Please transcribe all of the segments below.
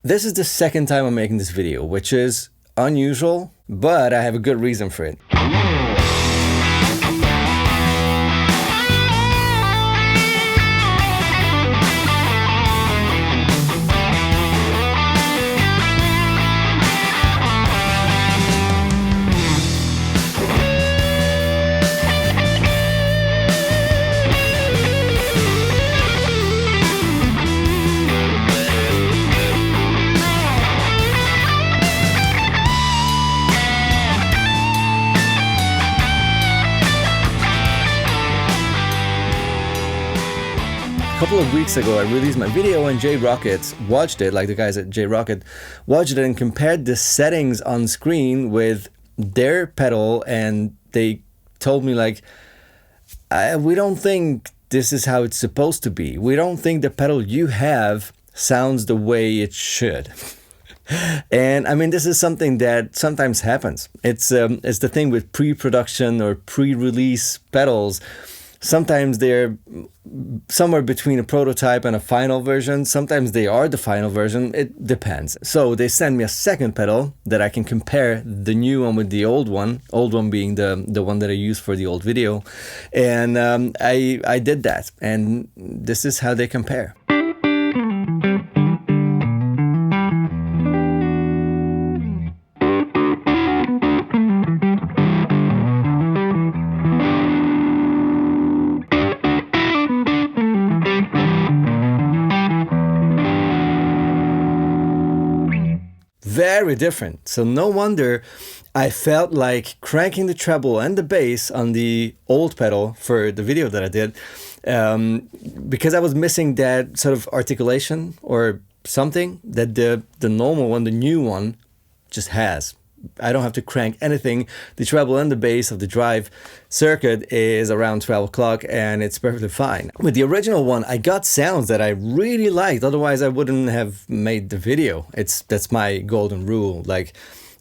This is the second time I'm making this video, which is unusual, but I have a good reason for it. A couple of weeks ago, I released my video and Rockett watched it, like the guys at Rockett watched it and compared the settings on screen with their pedal, and they told me like, we don't think this is how it's supposed to be. We don't think the pedal you have sounds the way it should. And I mean, this is something that sometimes happens. It's the thing with pre-production or pre-release pedals. Sometimes they're somewhere between a prototype and a final version. Sometimes they are the final version. It depends. So they sent me a second pedal that I can compare the new one with the old one being the one that I used for the old video. And I did that. And this is how they compare. Very different. So no wonder I felt like cranking the treble and the bass on the old pedal for the video that I did, because I was missing that sort of articulation or something that the normal one, the new one, just has. I don't have to crank anything. The treble and the bass of the drive circuit is around 12 o'clock and it's perfectly fine. With the original one, I got sounds that I really liked. Otherwise, I wouldn't have made the video. That's my golden rule. Like,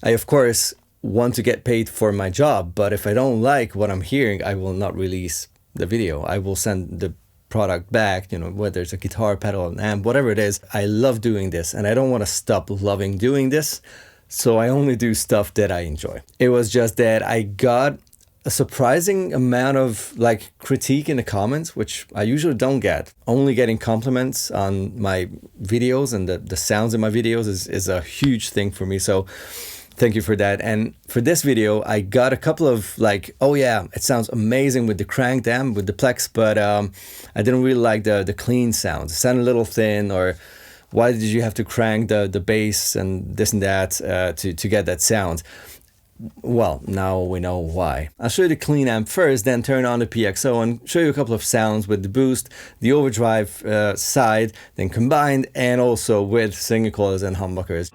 I, of course, want to get paid for my job, but if I don't like what I'm hearing, I will not release the video. I will send the product back, whether it's a guitar, pedal, an amp, whatever it is. I love doing this and I don't want to stop loving doing this. So I only do stuff that I enjoy. It was just that I got a surprising amount of critique in the comments, which I usually don't get. Only getting compliments on my videos and the sounds in my videos is a huge thing for me. So thank you for that. And for this video, I got a couple of oh yeah, it sounds amazing with the crank amp, with the Plex, but I didn't really like the clean sounds. It sounded a little thin, or why did you have to crank the bass and this and that to get that sound? Well, now we know why. I'll show you the clean amp first, then turn on the PXO and show you a couple of sounds with the boost, the overdrive side, then combined, and also with single coils and humbuckers.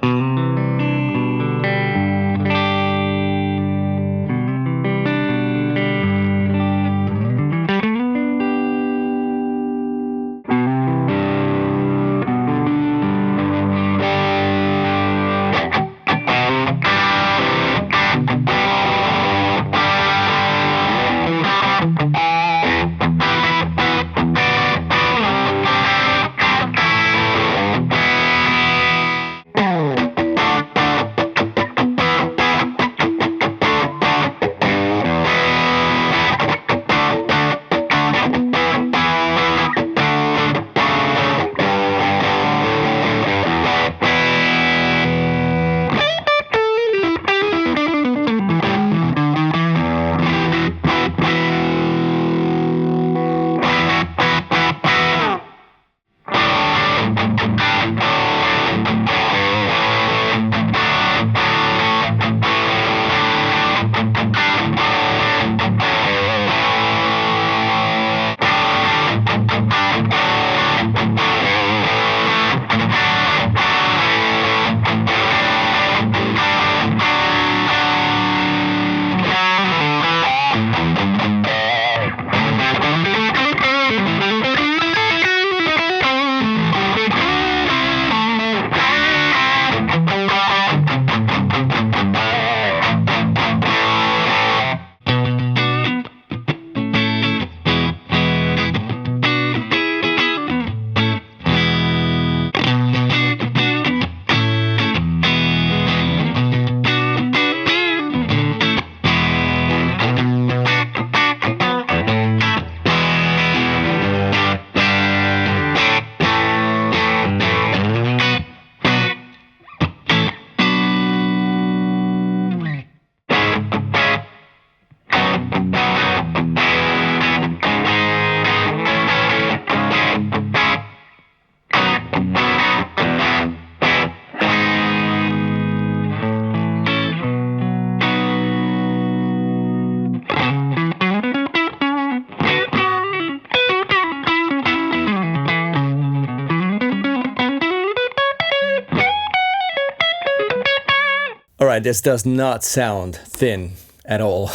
All right, this does not sound thin at all,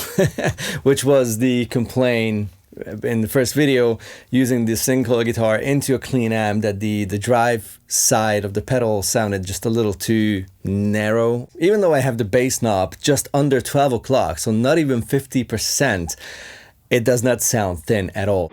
which was the complaint in the first video, using the single guitar into a clean amp, that the drive side of the pedal sounded just a little too narrow. Even though I have the bass knob just under 12 o'clock, so not even 50%, it does not sound thin at all.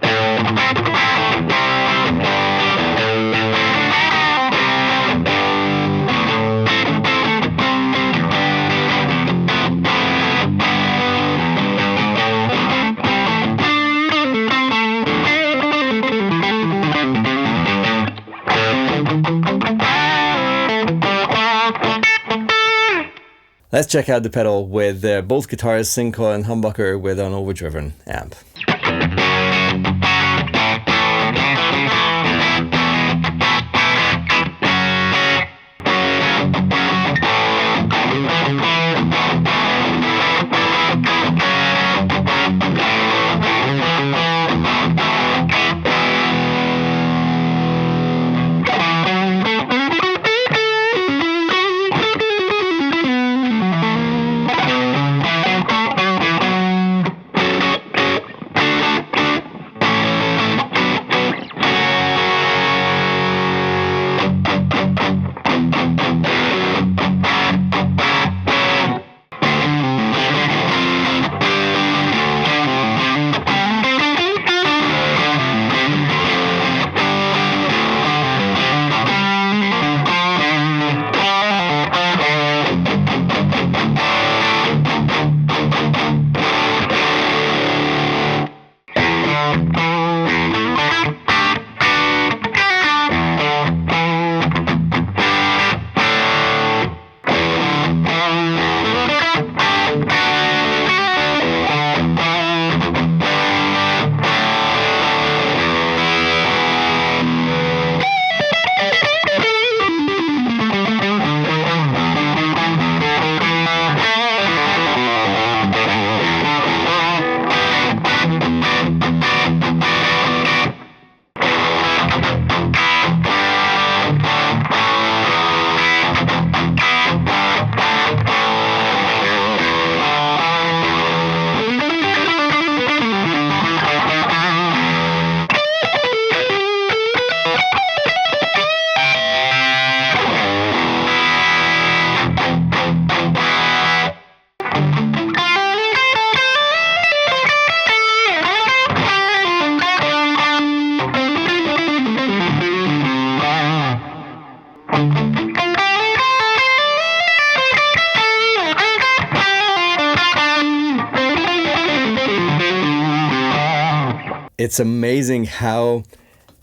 Let's check out the pedal with both guitars, Synco and humbucker, with an overdriven amp. It's amazing how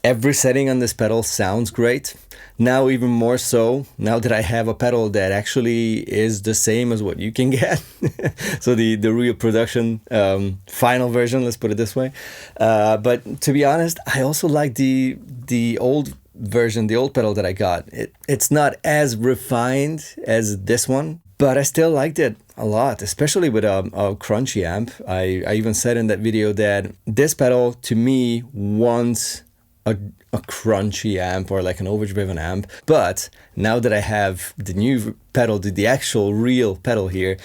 every setting on this pedal sounds great. Now even more so, now that I have a pedal that actually is the same as what you can get. So the real production final version, let's put it this way. But to be honest, I also like the old version, the old pedal that I got. It's not as refined as this one, but I still liked it a lot, especially with a crunchy amp. I even said in that video that this pedal to me wants a crunchy amp or like an overdriven amp. But now that I have the new pedal, the actual real pedal here,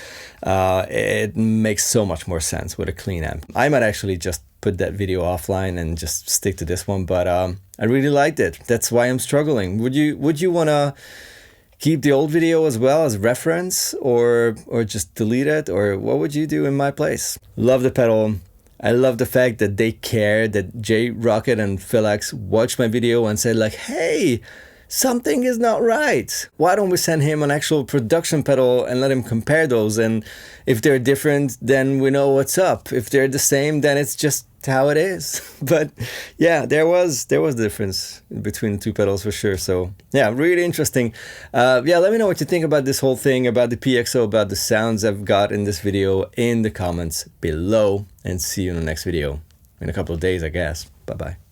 it makes so much more sense with a clean amp. I might actually just put that video offline and just stick to this one, but I really liked it. That's why I'm struggling. Would you want to keep the old video as well as reference, or just delete it, or what would you do in my place? Love the pedal. I love the fact that they care, that Rockett and Phil X watched my video and said like, hey, something is not right. Why don't we send him an actual production pedal and let him compare those? And if they're different, then we know what's up. If they're the same, then it's just how it is. But yeah, there was a difference between the two pedals for sure. So yeah, really interesting. Yeah, let me know what you think about this whole thing, about the PXO, about the sounds I've got in this video in the comments below, and see you in the next video in a couple of days, I guess. Bye bye.